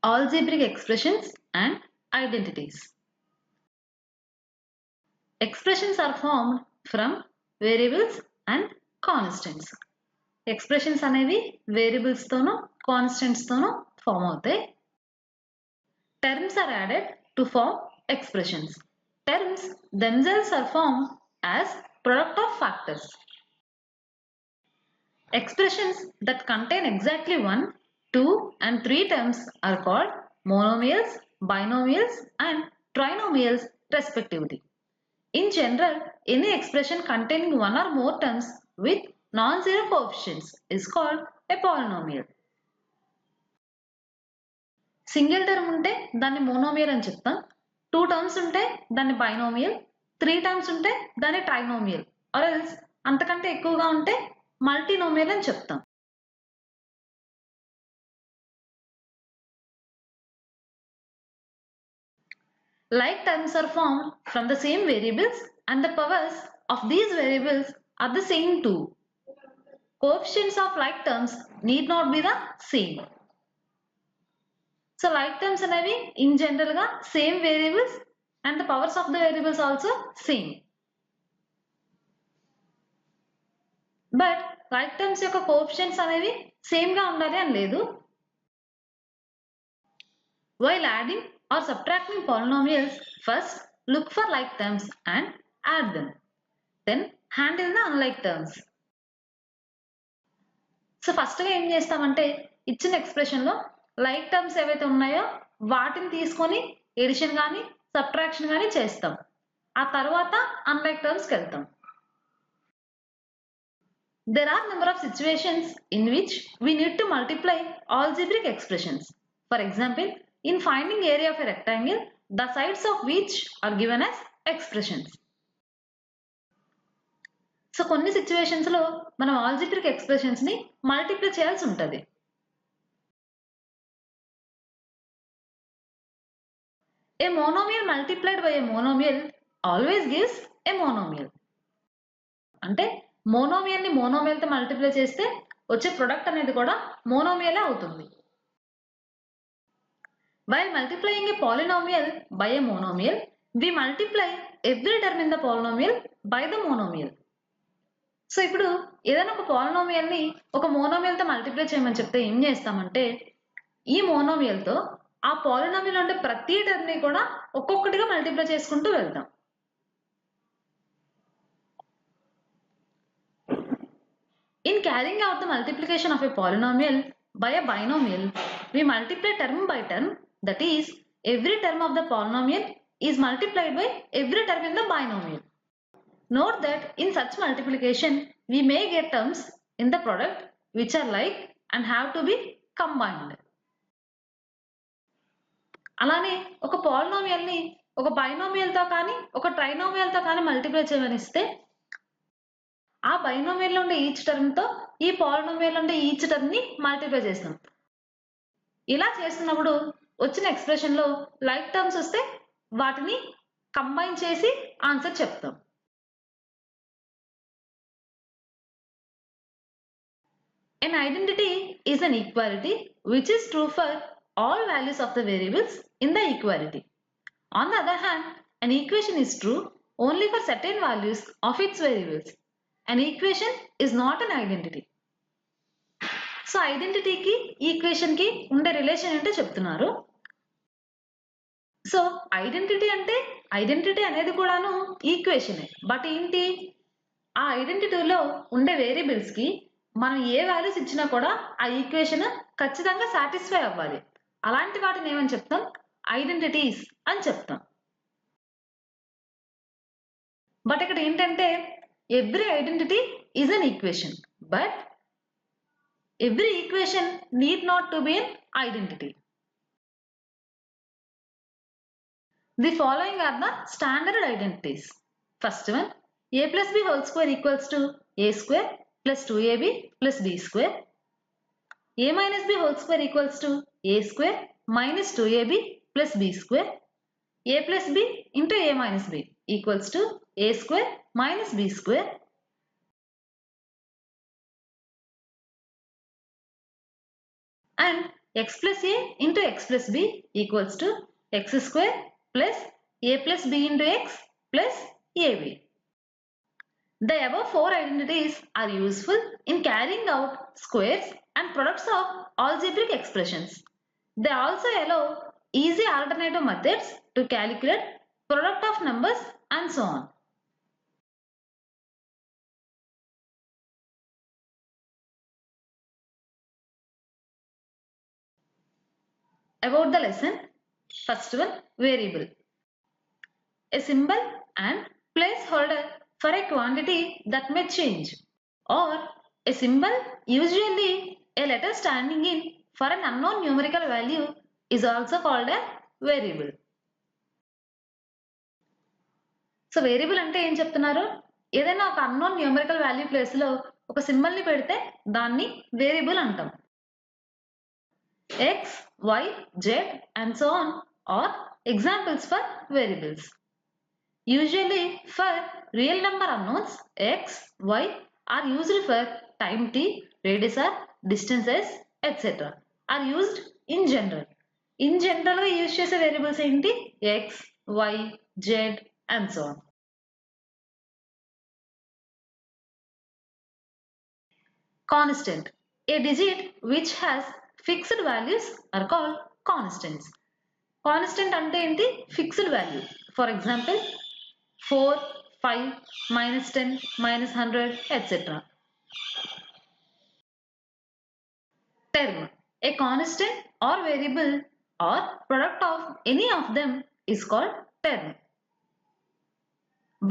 Algebraic expressions and identities. Expressions are formed from variables and constants. Expressions అనేవి variables తోనో constants తోనో form అవుతాయి. Terms are added to form expressions. Terms themselves are formed as product of factors. Expressions that contain exactly 1, 2 and 3 terms are called monomials, binomials and trinomials respectively. In general, any expression containing one or more terms with non-zero coefficients is called a polynomial. Single term ఉంటే దాన్ని monomial అని చెప్తాం. 2 terms ఉంటే దాన్ని binomial, 3 terms ఉంటే దాన్ని trinomial or else అంతకంటే ఎక్కువగా ఉంటే మల్టీనోమియల్ అని చెప్తాం. Like terms are formed from the same variables and the powers of these variables are the same too. Coefficients of like terms need not be the same. So like terms అనేవి in general గా same variables and the powers of the variables also same. But like terms యొక్క coefficients అనేవి same గా ఉండాలి అని లేదు. While adding or subtracting polynomials, first look for like terms and add them. Then handle the unlike terms. So ఫస్ట్గా ఏం చేస్తామంటే ఇచ్చిన ఎక్స్ప్రెషన్లో లైక్ టర్మ్స్ ఏవైతే ఉన్నాయో వాటిని తీసుకొని ఎడిషన్ కానీ సబ్ట్రాక్షన్ కానీ చేస్తాం. ఆ తర్వాత అన్లైక్ టర్మ్స్కి వెళ్తాం. There are number of situations in which we need to multiply algebraic expressions. For example, in finding area of a rectangle, the sides of which are given as expressions. So కొన్ని situations లో మనం algebraic expressions ని multiply చేయాల్సి ఉంటుంది. ఏ monomial multiplied by A monomial always gives a monomial. అంటే monomial ని monomial తో multiply చేస్తే వచ్చే ప్రొడక్ట్ అనేది కూడా మోనోమియలే అవుతుంది. While multiplying a polynomial by a monomial, we multiply every term in the polynomial by the monomial. So ఇప్పుడు ఏదైనా ఒక పాలినామియల్ ని ఒక మోనోమియల్ తో మల్టిప్లై చేయమని చెప్తే ఏం చేస్తామంటే ఈ మోనోమియల్ తో ఆ పాలినామియల్ ఉండే ప్రతి టర్మ్ ని కూడా ఒక్కొక్కటిగా మల్టిప్లై చేసుకుంటూ వెళ్తాం. In carrying out the multiplication of a polynomial by a binomial, we multiply term by term. That is, every term of the polynomial is multiplied by every term in the binomial. Note that in such multiplication, we may get terms in the product which are like and have to be combined. అలానే ఒక polynomial ని ఒక binomial తో కానీ ఒక trinomial తో కానీ multiply చేయమనిస్తే ఆ బైనామియల్ లో ఉండే ఈచ్ టర్మ్ తో ఈ పాలినామియల్ లో ఉండే ఈచ్ టర్మ్ ని మల్టిప్లై చేస్తాం. ఇలా చేస్తున్నప్పుడు వచ్చిన ఎక్స్ప్రెషన్ లో లైక్ టర్మ్స్ వస్తే వాటిని కంబైన్ చేసి ఆన్సర్ చెప్తాం. An identity is an equality which is true for all values of the variables in the equality. On the other hand, an equation is true only for certain values of its variables. An equation is not an identity. So ఐడెంటిటీకి equation కి ఉండే relation ఏంటో చెప్తున్నారు. So identity అనేది కూడాను ఈక్వేషనే. But ఏంటి, ఆ ఐడెంటిటీలో ఉండే వేరియబుల్స్ కి మనం ఏ వాల్యూస్ ఇచ్చినా కూడా ఆ ఈక్వేషన్ ఖచ్చితంగా సాటిస్ఫై అవ్వాలి. అలాంటి వాటిని ఏమని చెప్తాం, ఐడెంటిటీస్ అని చెప్తాం. బట్ ఇక్కడ ఏంటంటే every identity is an equation, but every equation need not to be an identity. The following are the standard identities. First one, a plus b whole square equals to a square plus 2ab plus b square. A minus b whole square equals to a square minus 2ab plus b square. A plus b into a minus b equals to a square minus b square. And x plus a into x plus b equals to x square plus a plus b into x plus ab. The above four identities are useful in carrying out squares and products of algebraic expressions. They also allow easy alternative methods to calculate product of numbers and so on. About the lesson, first one, variable. A symbol and placeholder for a quantity that may change, or a symbol, usually a letter standing in for an unknown numerical value, is also called a variable. So variable అంటే ఏం చెప్తున్నారు? ఏదైనా ఒక unknown numerical value place లో ఒక symbol ని పెడితే దాన్ని వేరియబుల్ అంటాం. x, y, z and so on are examples for variables. Usually for real number unknowns, x, y are used for time t, radius r, distances, etc. are used in general. In general గా use చేసే variables ఏంటి? x, y, z and so on. Constant. A digit which has fixed values are called constants. Constant అంటే ఏంటి? Fixed value. For example, 4, 5, -10, -100, etc. Term. A constant or variable or product of any of them is called term.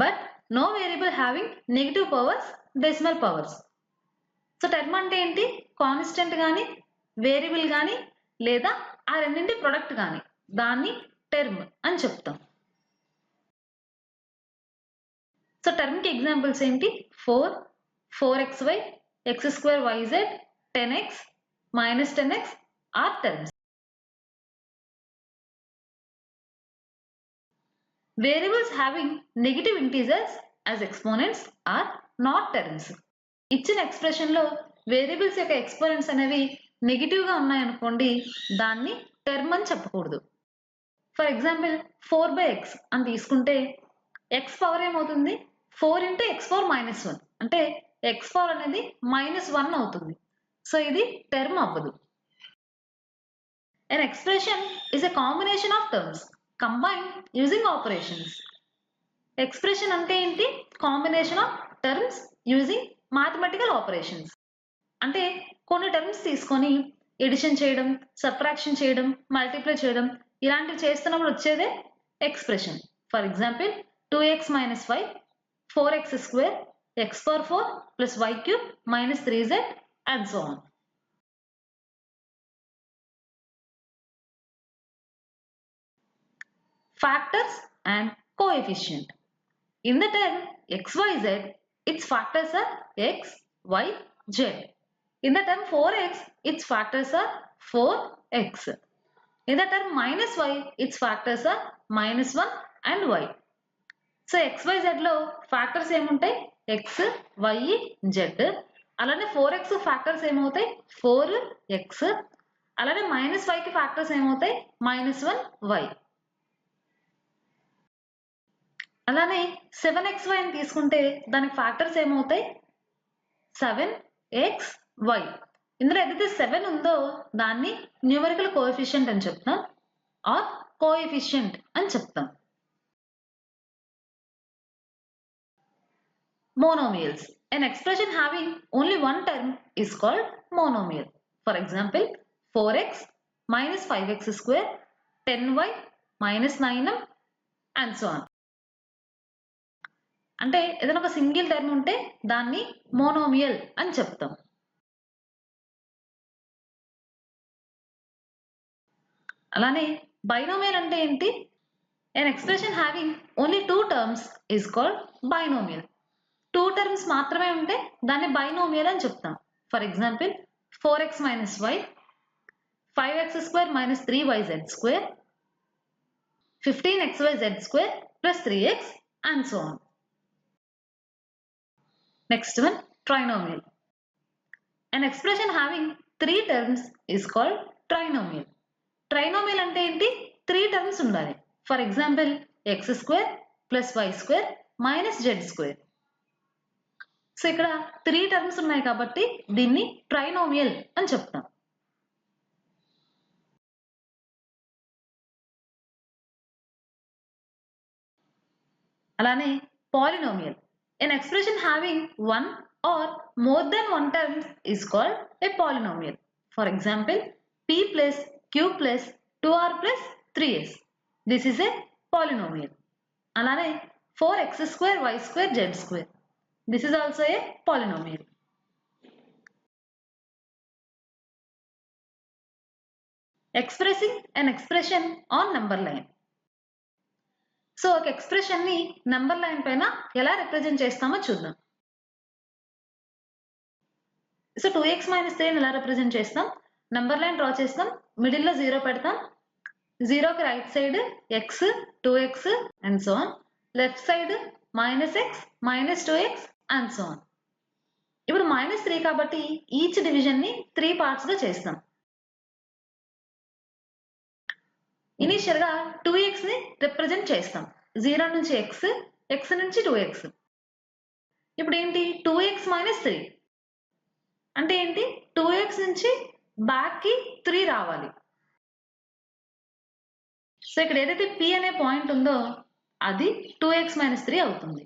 But no variable having negative powers, decimal powers. So term అంటే ఏంటి? Constant కానీ variable కానీ లేదా ఆ రెండింటి product కానీ దాన్ని term అని చెప్తాం. సో టర్మ్ కి ఎగ్జాంపుల్స్ ఏంటి? 4, 4xy, x square yz, 10x, -10x are terms. Variables having negative integers as exponents are not terms. ఇచ్చిన ఎక్స్ప్రెషన్ లో వేరియబుల్స్ యొక్క ఎక్స్పోనెంట్స్ అనేవి నెగిటివ్ గా ఉన్నాయనుకోండి, దాన్ని టర్మ్ అని చెప్పకూడదు. ఫర్ ఎగ్జాంపుల్ 4/x అని తీసుకుంటే x పవర్ ఏమవుతుంది? 4 into x power -1 అంటే x పవర్ అనేది -1 అవుతుంది. సో ఇది టర్మ్ అవ్వదు. An expression is a combination of terms combined using operations. Expression అంటే ఏంటి? Combination of terms using mathematical operations. అంటే కొన్ని టర్మ్స్ తీసుకొని ఎడిషన్ చేయడం, సబ్ట్రాక్షన్ చేయడం, మల్టిప్లై చేయడం ఇలాంటివి చేస్తున్నప్పుడు వచ్చేదే expression. For example 2x - 5, 4x², x⁴ plus y³ - 3z and so on. Factors and coefficient. In the term xyz, its factors are x, y, z. In the term 4x, its factors are 4x. In the term -y, its factors are -1 and y. So xyz లో factors ఏముంటాయి? x, y, z. అలానే 4x factors ఏమవుతాయి? 4x. అలానే -y కి factors ఏమవుతాయి? -1y. అలానే 7xy అని తీసుకుంటే దానికి ఫ్యాక్టర్స్ ఏమవుతాయి? 7xy. ఇందులో ఏదైతే 7 ఉందో దాన్ని న్యూమరికల్ కోఎఫిషియంట్ అని చెప్తాం ఆర్ కోఎఫిషియంట్ అని చెప్తాం. Monomials. An expression having only one term is called monomial. For example, 4x - 5x², 10y - 9m and so on. అంటే ఏదైనా ఒక సింగిల్ టర్మ్ ఉంటే దాన్ని మోనోమియల్ అని చెప్తాం. అలానే బైనోమియల్ అంటే ఏంటి? An expression having only two terms is called binomial. 2 terms మాత్రమే ఉంటే దాన్ని బైనోమియల్ అని చెప్తాం. For example 4x - y, 5x² - 3yz², 15xyz² plus 3x and so on. Next one, trinomial. An expression having 3 terms is called trinomial. Trinomial అంటే ఏంటి? 3 terms ఉండాలి. For example x² + y² - z². So ఇక్కడ 3 terms ఉన్నాయి కాబట్టి దీన్ని trinomial అని చెప్తాం. అలానే polynomial. An expression having one or more than one term is called a polynomial. For example, p plus q plus 2r plus 3s. This is a polynomial. అలానే 4x² y² z². This is also a polynomial. Expressing an expression on number line. So ఒక expression ని number line పైన ఎలా represent చేస్తామో చూద్దాం. So 2x - 3 ఎలా represent చేస్తాం? Number line draw చేస్తాం, మిడిల్ లో 0 పెడతాం, 0కి right side x 2x and so on, left side -x -2x and so on. ఇప్పుడు -3 కాబట్టి ఈచ్ డివిజన్ ని 3 పార్ట్స్ గా చేస్తాం. ఇనిషియల్ గా 2x ని రిప్రజెంట్ చేస్తాం, 0 నుంచి x, x నుంచి 2x. ఇప్పుడు ఏంటి? 2x - 3 అంటే ఏంటి? 2x నుంచి బ్యాక్ కి 3 రావాలి. సో ఇక్కడ ఏదైతే p అనే పాయింట్ ఉందో అది 2x - 3 అవుతుంది.